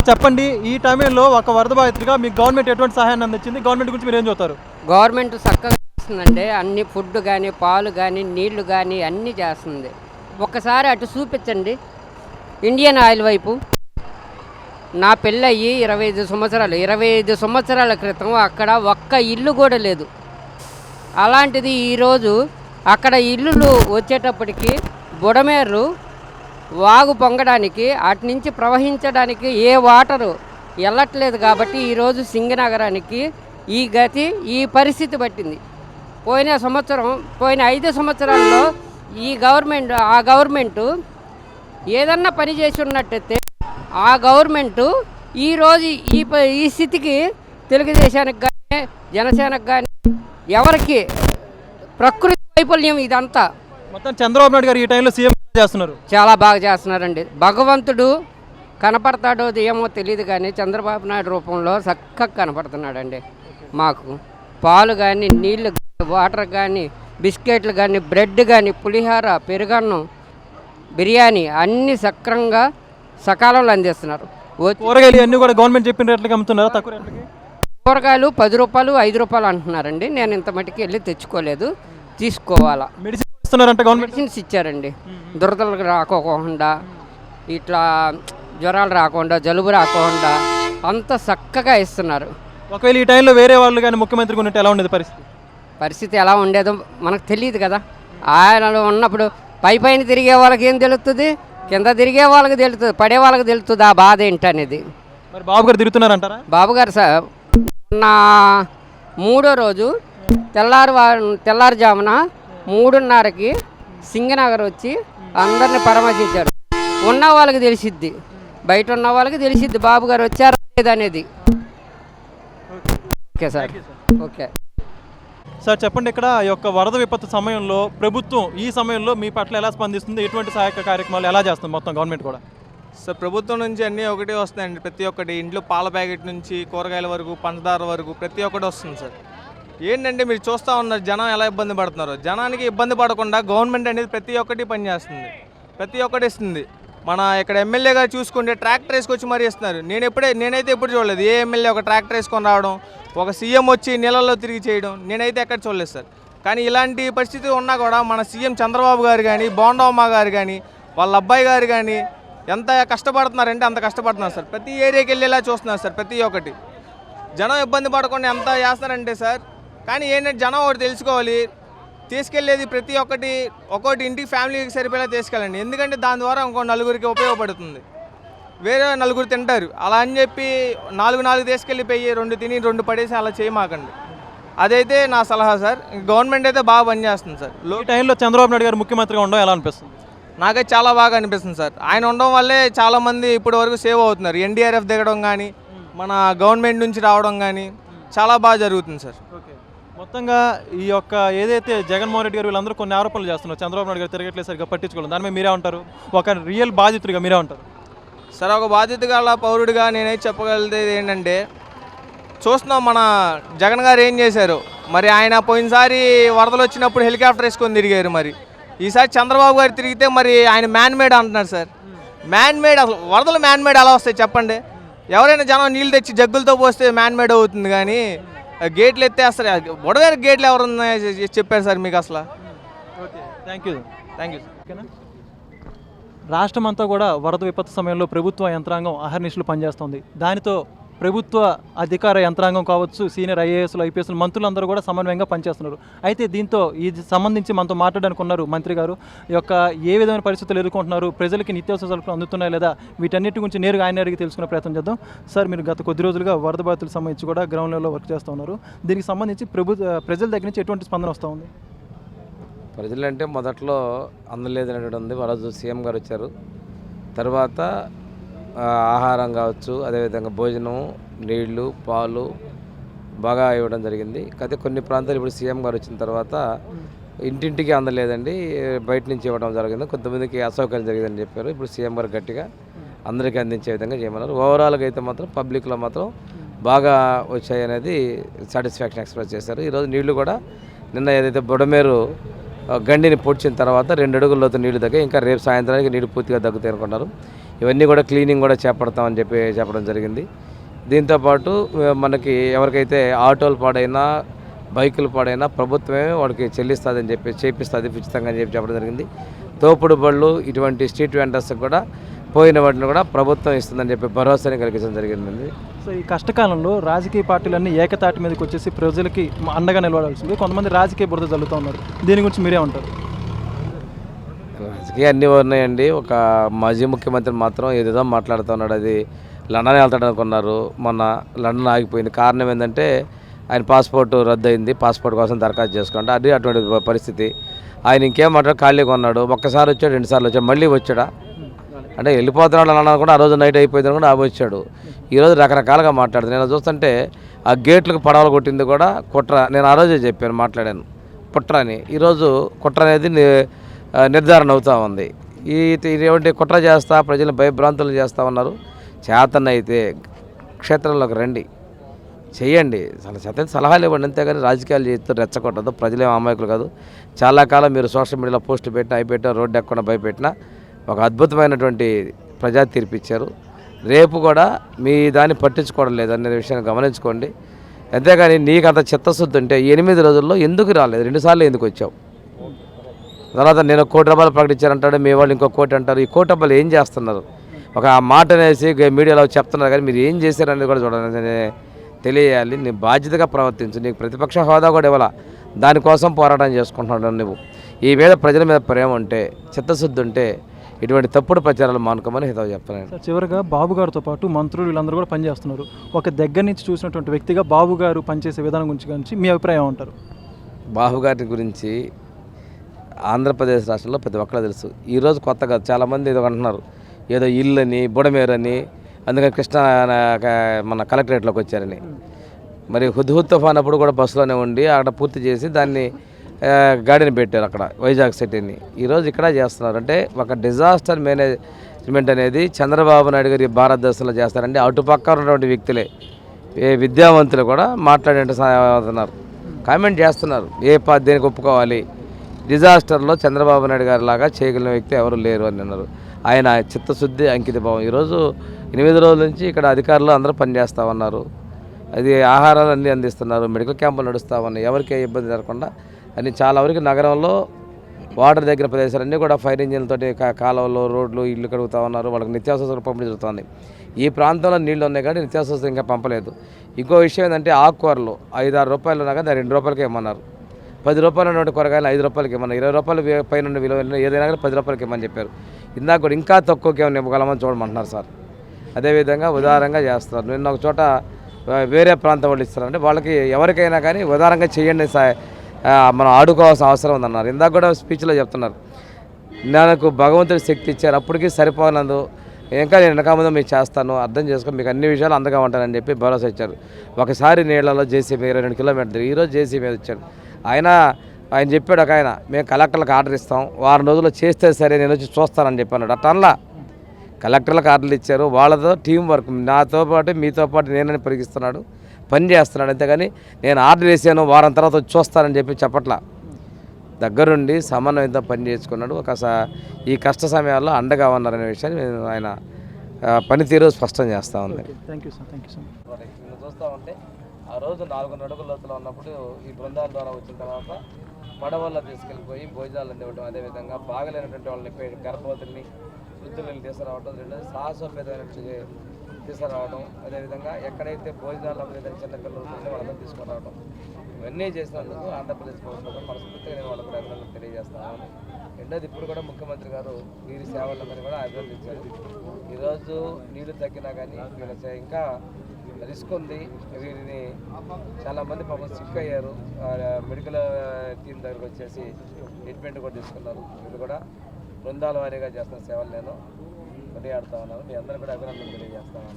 Sir చెప్పండి, ఈ టైంలో ఒక వరద బాధితుడిగా మీకు గవర్నమెంట్ ఎటువంటి సహాయాన్ని అందించింది? గవర్నమెంట్ గురించి మీరు ఏం చెప్తారు? గవర్నమెంట్ చక్కగా చేస్తుందండి. అన్ని ఫుడ్ కానీ, పాలు కానీ, నీళ్లు కానీ అన్నీ చేస్తుంది. ఒక్కసారి అటు చూపించండి ఇండియన్ ఆయిల్ వైపు. నా పెళ్ళయ్యి 25 సంవత్సరాల క్రితం అక్కడ ఒక్క ఇల్లు కూడా లేదు. అలాంటిది ఈరోజు అక్కడ ఇల్లులు వచ్చేటప్పటికి బుడమేరు వాగు పొంగడానికి అటు నుంచి ప్రవహించడానికి ఏ వాటరు వెళ్ళట్లేదు. కాబట్టి ఈరోజు సింగనగరానికి ఈ గతి, ఈ పరిస్థితి పట్టింది. పోయిన 5 సంవత్సరాల్లో ఆ గవర్నమెంటు ఏదన్నా పని చేసి ఉన్నట్టయితే ఆ గవర్నమెంటు ఈరోజు ఈ స్థితికి తెలుగుదేశానికి కానీ, జనసేనకు కానీ, ఎవరికి ప్రకృతి వైఫల్యం ఇదంతా. మొత్తం చంద్రబాబు నాయుడు గారు ఈ టైంలో సీఎం చేస్తున్నారు, చాలా బాగా చేస్తున్నారండి. భగవంతుడు కనపడతాడో ఏమో తెలియదు కానీ చంద్రబాబు నాయుడు రూపంలో చక్కగా కనపడుతున్నాడండి. మాకు పాలు కానీ, నీళ్ళు కానీ, వాటర్ కానీ, బిస్కెట్లు కానీ, బ్రెడ్ కానీ, పులిహోర, పెరుగన్నం, బిర్యానీ అన్నీ సక్రంగా సకాలంలో అందిస్తున్నారు. కూరగాయలు అన్నీ కూడా గవర్నమెంట్ చెప్పిన రేట్లకి అమ్ముతున్నారా? తక్కువ రేట్లకి కూరగాయలు 10 రూపాయలు, 5 రూపాయలు అంటున్నారండి. నేను ఇంత మటుకు వెళ్ళి తెచ్చుకోలేదు, తీసుకోవాలా. Medicine ఇస్తున్నారంట government. మెడిసిన్స్ ఇచ్చారండి, దురదలు రాకోకుండా, ఇట్లా జ్వరాలు రాకుండా, జలుబు రాకుండా అంత చక్కగా ఇస్తున్నారు. ఒకవేళ ఈ టైంలో వేరే వాళ్ళు కానీ ముఖ్యమంత్రి ఉన్నట్టు ఎలా ఉండేది పరిస్థితి ఎలా ఉండేదో మనకు తెలియదు కదా. ఆయనలో ఉన్నప్పుడు పైన తిరిగే వాళ్ళకి ఏం తెలుస్తుంది, కింద తిరిగే వాళ్ళకి తెలుస్తుంది, పడే వాళ్ళకి తెలుస్తుంది ఆ బాధ ఏంటనేది. మరి బాబు గారు తిరుగుతున్నారంటారా? బాబు గారు సార్ నా 3వ రోజు తెల్లారుజామున 3:30కి సింగనగర్ వచ్చి అందరిని పరామర్శించారు. ఉన్న వాళ్ళకి తెలిసిద్ది, బయట ఉన్న వాళ్ళకి తెలిసిద్ది బాబు గారు వచ్చారా లేదనేది. ఓకే సార్, ఓకే సార్ చెప్పండి, ఇక్కడ ఈ యొక్క వరద విపత్తు సమయంలో ప్రభుత్వం ఈ సమయంలో మీ పట్ల ఎలా స్పందిస్తుంది? ఎటువంటి సహాయక కార్యక్రమాలు ఎలా చేస్తుంది మొత్తం గవర్నమెంట్ కూడా? సార్ ప్రభుత్వం నుంచి అన్నీ ఒకటే వస్తాయండి. ప్రతి ఒక్కటి ఇంట్లో పాల ప్యాకెట్ నుంచి కూరగాయల వరకు, పంచదార వరకు ప్రతి ఒక్కటి వస్తుంది సార్. ఏంటంటే మీరు చూస్తూ ఉన్నారు జనం ఎలా ఇబ్బంది పడుతున్నారు. జనానికి ఇబ్బంది పడకుండా గవర్నమెంట్ అనేది ప్రతి ఒక్కటి పనిచేస్తుంది, ప్రతి ఒక్కటి ఇస్తుంది. మన ఇక్కడ ఎమ్మెల్యే గారు చూసుకుంటే ట్రాక్టర్ వేసుకొచ్చి మరీ ఇస్తున్నారు. నేనైతే ఎప్పుడు చూడలేదు ఏ ఎమ్మెల్యే ఒక ట్రాక్టర్ వేసుకొని రావడం, ఒక సీఎం వచ్చి నీళ్ళల్లో తిరిగి చేయడం నేనైతే ఎక్కడ చూడలేదు సార్. కానీ ఇలాంటి పరిస్థితి ఉన్నా కూడా మన సీఎం చంద్రబాబు గారు కానీ, బోండమ్మ గారు కానీ, వాళ్ళ అబ్బాయి గారు కానీ ఎంత కష్టపడుతున్నారంటే అంత కష్టపడుతున్నారు సార్. ప్రతి ఏరియాకి వెళ్ళేలా చూస్తున్నారు సార్. ప్రతి ఒక్కటి జనం ఇబ్బంది పడకుండా ఎంత చేస్తారంటే సార్. కానీ ఏంటంటే జనం ఒకటి తెలుసుకోవాలి, తీసుకెళ్లేది ప్రతి ఒక్కటి ఇంటికి ఫ్యామిలీకి సరిపోయేలా తీసుకెళ్ళండి. ఎందుకంటే దాని ద్వారా ఇంకో నలుగురికి ఉపయోగపడుతుంది. వేరే నలుగురు తింటారు అలా అని చెప్పి 4 తీసుకెళ్ళిపోయి 2 తిని 2 పడేసి అలా చేయమాకండి. అదైతే నా సలహా సార్. గవర్నమెంట్ అయితే బాగా పనిచేస్తుంది సార్. ఈ టైంలో చంద్రబాబు నాయుడు గారు ముఖ్యమంత్రిగా ఉండడం ఎలా అనిపిస్తుంది? నాకైతే చాలా బాగా అనిపిస్తుంది సార్. ఆయన ఉండడం వల్లే చాలామంది ఇప్పటి వరకు సేవ్ అవుతున్నారు. ఎన్డీఆర్ఎఫ్ దిగడం కానీ, మన గవర్నమెంట్ నుంచి రావడం కానీ చాలా బాగా జరుగుతుంది సార్. ఓకే, మొత్తంగా ఈ యొక్క ఏదైతే జగన్మోహన్ రెడ్డి గారు వీళ్ళందరూ కొన్ని ఆరోపణలు చేస్తున్నారు, చంద్రబాబు నాయుడు గారు తిరగట్లేదు సరిగ్గా పట్టించుకోవాలి, దాని మీద మీరే ఉంటారు? ఒక రియల్ బాధితుడిగా మీరే ఉంటారు సార్? ఒక బాధ్యత గల పౌరుడిగా నేనైతే చెప్పగలిగేది ఏంటంటే, చూస్తున్నాం మన జగన్ గారు ఏం చేశారు. మరి ఆయన పోయినసారి వరదలు వచ్చినప్పుడు హెలికాప్టర్ వేసుకొని తిరిగారు. మరి ఈసారి చంద్రబాబు గారు తిరిగితే మరి ఆయన మ్యాన్ మేడ్ అంటున్నారు సార్. మ్యాన్ మేడ్ అసలు వరదలు మ్యాన్ మేడ్ ఎలా వస్తాయి చెప్పండి? ఎవరైనా జనం నీళ్ళు తెచ్చి జగ్గులతో పోస్తే మ్యాన్ మేడ్ అవుతుంది. కానీ గేట్లు ఎత్తేస్తారు. బుడవేరు గేట్లు ఎవరు చెప్పారు సార్ మీకు అసలు? ఓకే, థ్యాంక్ యూ ఓకేనా. రాష్ట్రం అంతా కూడా వరద విపత్తు సమయంలో ప్రభుత్వ యంత్రాంగం అహర్నిశలు పనిచేస్తుంది. దానితో ప్రభుత్వ అధికార యంత్రాంగం కావచ్చు, సీనియర్ ఐఏఎస్లు, ఐపీఎస్లు, మంత్రులందరూ కూడా సమన్వయంగా పనిచేస్తున్నారు. అయితే దీంతో ఇది సంబంధించి మనతో మాట్లాడడానికి ఉన్నారు మంత్రి గారు. ఈ యొక్క ఏ విధమైన పరిస్థితులు ఎదుర్కొంటున్నారు, ప్రజలకి నిత్యావసర సరుకులు అందుతున్నాయి లేదా, వీటన్నిటి గురించి నేరుగా ఆయన అడిగి తెలుసుకునే ప్రయత్నం చేద్దాం. సార్, మీరు గత కొద్ది రోజులుగా వరద బాధితులకు సంబంధించి కూడా గ్రౌండ్ లెవెల్లో వర్క్ చేస్తూ ఉన్నారు. దీనికి సంబంధించి ప్రజల దగ్గర నుంచి ఎటువంటి స్పందన వస్తూ ఉంది? ప్రజలంటే మొదట్లో అందలేదనేది ఉంది. రోజు సీఎం గారు వచ్చారు, తర్వాత ఆహారం కావచ్చు, అదేవిధంగా భోజనం, నీళ్లు, పాలు బాగా ఇవ్వడం జరిగింది. అయితే కొన్ని ప్రాంతాలు ఇప్పుడు సీఎం గారు వచ్చిన తర్వాత ఇంటింటికి అందలేదండి, బయట నుంచి ఇవ్వడం జరిగింది. కొంతమందికి అసౌకర్యం జరిగిందని చెప్పారు. ఇప్పుడు సీఎం గారు గట్టిగా అందరికీ అందించే విధంగా చేయమన్నారు. ఓవరాల్గా అయితే మాత్రం పబ్లిక్లో మాత్రం బాగా వచ్చాయి అనేది సాటిస్ఫాక్షన్ ఎక్స్ప్రెస్ చేశారు. ఈరోజు నీళ్లు కూడా నిన్న ఏదైతే బుడమేరు గండిని పూడ్చిన తర్వాత 2 అడుగుల లోతు నీళ్లు తగ్గాయి. ఇంకా రేపు సాయంత్రానికి నీళ్లు పూర్తిగా తగ్గుతాయి అనుకున్నారు. ఇవన్నీ కూడా క్లీనింగ్ కూడా చేపడతామని చెప్పడం జరిగింది. దీంతోపాటు మనకి ఎవరికైతే ఆటోలు పాడైనా బైకులు పాడైనా ప్రభుత్వమే వాడికి చెల్లిస్తుందని చేపిస్తుంది ఉచితంగా అని చెప్పడం జరిగింది. తోపుడు బళ్ళు ఇటువంటి స్ట్రీట్ వెండర్స్కి కూడా పోయిన వాటిని కూడా ప్రభుత్వం ఇస్తుందని భరోసాని కలిగించడం జరిగింది. సో ఈ కష్టకాలంలో రాజకీయ పార్టీలన్నీ ఏకతాటి మీదకి వచ్చేసి ప్రజలకి అండగా నిలబడాల్సింది, కొంతమంది రాజకీయ బురద జల్లుతూ ఉన్నారు. దీని గురించి మీరే ఉంటారు? రాజకీయ అన్నీ ఉన్నాయండి. ఒక మాజీ ముఖ్యమంత్రి మాత్రం ఏదేదో మాట్లాడుతూ ఉన్నాడు. అది లండన్ వెళ్తాడు అనుకున్నారు, మొన్న లండన్ ఆగిపోయింది. కారణం ఏంటంటే ఆయన పాస్పోర్ట్ రద్దు అయింది, పాస్పోర్ట్ కోసం దరఖాస్తు చేసుకుంటే అది అటువంటి పరిస్థితి. ఆయన ఇంకేం మాట్లాడు ఖాళీగా ఉన్నాడు. ఒక్కసారి వచ్చాడు, 2 సార్లు వచ్చాడు, మళ్ళీ వచ్చాడా అంటే వెళ్ళిపోతున్నాడు అని అనుకుంటే ఆ రోజు నైట్ అయిపోయింది అనుకుంటే ఆ వచ్చాడు. ఈరోజు రకరకాలుగా మాట్లాడుతుంది. నేను చూస్తుంటే ఆ గేట్లకు పడవలు కొట్టింది కూడా కుట్ర. నేను ఆ రోజే చెప్పాను, మాట్లాడాను కుట్ర అని. ఈరోజు కుట్ర అనేది నిర్ధారణ అవుతూ ఉంది. ఇటువంటి కుట్ర చేస్తా ప్రజలను భయభ్రాంతులు చేస్తూ ఉన్నారు. చేతనైతే క్షేత్రంలోకి రండి, చేయండి, సలహాలు ఇవ్వండి, అంతేగాని రాజకీయాలు చేస్తూ రెచ్చగొట్టదు. ప్రజలేం అమాయకులు కాదు. చాలా కాలం మీరు సోషల్ మీడియాలో పోస్టులు పెట్టినా అయిపెట్టినా రోడ్డు ఎక్కకుండా భయపెట్టినా ఒక అద్భుతమైనటువంటి ప్రజా తీర్పు ఇచ్చారు. రేపు కూడా మీ దాన్ని పట్టించుకోవడం లేదు అనే విషయాన్ని గమనించుకోండి. అంతేగాని నీకు అంత చిత్తశుద్ధి ఉంటే 8 రోజుల్లో ఎందుకు రాలేదు, 2 సార్లు ఎందుకు వచ్చావు? తర్వాత నేను ₹1,00,00,000 ప్రకటించారంటాడు, మీ వాళ్ళు ఇంకో కోటి అంటారు. ఈ ₹1,00,00,000 ఏం చేస్తున్నారు? ఒక మాట అనేసి మీడియాలో చెప్తున్నారు, కానీ మీరు ఏం చేశారనేది కూడా చూడాలని తెలియాలి. నీ బాధ్యతగా ప్రవర్తించు. నీకు ప్రతిపక్ష హోదా కూడా ఇవ్వాల, దానికోసం పోరాటం చేసుకుంటున్నాడు నువ్వు. ఈ మీద ప్రజల మీద ప్రేమ ఉంటే, చిత్తశుద్ధి ఉంటే ఇటువంటి తప్పుడు ప్రచారాలు మానుకోమని హితవు చెప్తున్నాను. సార్, చివరిగా బాబు గారితో పాటు మంత్రులు వీళ్ళందరూ కూడా పనిచేస్తున్నారు. ఒక దగ్గర నుంచి చూసినటువంటి వ్యక్తిగా బాబు గారు పనిచేసే విధానం గురించి మీ అభిప్రాయం ఉంటారు? బాబు గారి గురించి ఆంధ్రప్రదేశ్ రాష్ట్రంలో ప్రతి ఒక్కరు తెలుసు. ఈరోజు కొత్తగా చాలామంది ఏదో అంటున్నారు, ఏదో ఇల్లని బుడమేరని, అందుకని కృష్ణా మన కలెక్టరేట్లోకి వచ్చారని. మరి హుద్హుద్ తుఫాన్ అప్పుడు కూడా బస్సులోనే ఉండి అక్కడ పూర్తి చేసి దాన్ని గాడిని పెట్టారు అక్కడ వైజాగ్ సిటీని. ఈరోజు ఇక్కడ చేస్తున్నారు. అంటే ఒక డిజాస్టర్ మేనేజ్మెంట్ అనేది చంద్రబాబు నాయుడు గారి భారతదేశంలో చేస్తారంటే అటుపక్క ఉన్నటువంటి వ్యక్తులే విద్యావంతులు కూడా మాట్లాడేస్తున్నారు, కామెంట్ చేస్తున్నారు. దేనికి ఒప్పుకోవాలి? డిజాస్టర్లో చంద్రబాబు నాయుడు గారి లాగా చేయగలిగిన వ్యక్తి ఎవరు లేరు అని అన్నారు. ఆయన చిత్తశుద్ధి, అంకిత భావం. ఈరోజు 8 రోజుల నుంచి ఇక్కడ అధికారులు అందరూ పనిచేస్తూ ఉన్నారు. అది ఆహారాలు అన్నీ అందిస్తున్నారు, మెడికల్ క్యాంపులు నడుస్తూ ఉన్నాయి. ఎవరికి ఏ ఇబ్బంది జరగకుండా అన్ని చాలా వరకు నగరంలో వాటర్ దగ్గర ప్రదేశాలన్నీ కూడా ఫైర్ ఇంజిన్లతో కాలువలు, రోడ్లు, ఇల్లు కడుగుతూ ఉన్నారు. వాళ్ళకి నిత్యావసర పంపిణీ జరుగుతుంది. ఈ ప్రాంతంలో నీళ్లు ఉన్నాయి కానీ నిత్యావసర ఇంకా పంపలేదు. ఇంకో విషయం ఏంటంటే ఆకుకూరలు ₹5-6 ఉన్నా కానీ ₹2 ఇవ్వమన్నారు. ₹10 ఉన్నటువంటి కూరగాయలు ₹5 ఇవ్వమన్నారు. ₹20 పైన విలువ ఏదైనా కానీ ₹10 ఇవ్వమని చెప్పారు. ఇందాక కూడా ఇంకా తక్కువకి ఏమైనా ఇవ్వగలమని చూడమంటున్నారు సార్. అదేవిధంగా ఉదారంగా చేస్తున్నారు. నిన్న ఒక చోట వేరే ప్రాంతం వాళ్ళు ఇస్తారంటే వాళ్ళకి ఎవరికైనా కానీ ఉదారంగా చేయండి, మనం ఆడుకోవాల్సిన అవసరం ఉందన్నారు. ఇందాక కూడా స్పీచ్లో చెప్తున్నారు, నాకు భగవంతుడి శక్తి ఇచ్చారు, అప్పటికి సరిపోనందు ఇంకా నేను వెనక ముందు మీకు చేస్తాను, అర్థం చేసుకొని మీకు అన్ని విషయాలు అందగా ఉంటానని చెప్పి భరోసా ఇచ్చారు. ఒకసారి నీళ్లలో జేసీబీ 22 కిలోమీటర్లు, ఈరోజు జేసీబీ మీద వచ్చాడు. ఆయన చెప్పాడు, ఒక ఆయన మేము కలెక్టర్లకు ఆర్డర్ ఇస్తాం, వారం రోజుల్లో చేస్తే సరే నేను వచ్చి చూస్తానని చెప్పాను. అట్లా కలెక్టర్లకు ఆర్డర్లు ఇచ్చారు. వాళ్ళతో టీం వర్క్, నాతో పాటు మీతో పాటు నేనని పరిగిస్తున్నాడు, పని చేస్తున్నాడు. అంతేగాని నేను ఆర్డర్ వేసాను వారం తర్వాత వచ్చి చూస్తానని చెప్పట్లా. దగ్గరుండి సమన్వయంతో పని చేసుకున్నాడు. ఈ కష్ట సమయాల్లో అండగా ఉన్నారనే విషయాన్ని ఆయన పనితీరు స్పష్టం చేస్తూ ఉంది. Thank you sir, thank you sir. చూస్తూ ఉంటే ఆ రోజు 4 అడుగుల లోతులో ఉన్నప్పుడు ఈ బృందాల ద్వారా వచ్చిన తర్వాత పడవల్లో తీసుకెళ్ళిపోయి భోజనాలు అందివ్వడం, అదేవిధంగా బాగలేనటువంటి వాళ్ళని గర్భవతుల్ని వృద్ధులను తీసుకురావడం, రెండోది సాహసోపేతమైన తీసుకురావడం, అదేవిధంగా ఎక్కడైతే భోజనాలు లేదని చిన్నపిల్లలు ఉంటే వాళ్ళని తీసుకురావడం, ఇవన్నీ చేసినందుకు ఆంధ్రప్రదేశ్ ప్రభుత్వం మనస్ఫూర్తిగా నేను వాళ్ళకు అభినందనలు తెలియజేస్తున్నాను. రెండోది ఇప్పుడు కూడా ముఖ్యమంత్రి గారు వీరి సేవలందరినీ కూడా అభినందించారు. ఈరోజు నీళ్లు తగ్గినా కానీ వీళ్ళ ఇంకా రిస్క్ ఉంది. వీరిని చాలామంది పాపం సిక్ అయ్యారు, మెడికల్ టీం దగ్గరకు వచ్చేసి ట్రీట్మెంట్ కూడా తీసుకున్నారు. వీళ్ళు కూడా బృందాల వారీగా చేస్తున్న సేవలు నేను కొనియాడుతూ ఉన్నాను. మీ అందరూ కూడా అభినందనలు తెలియజేస్తాను.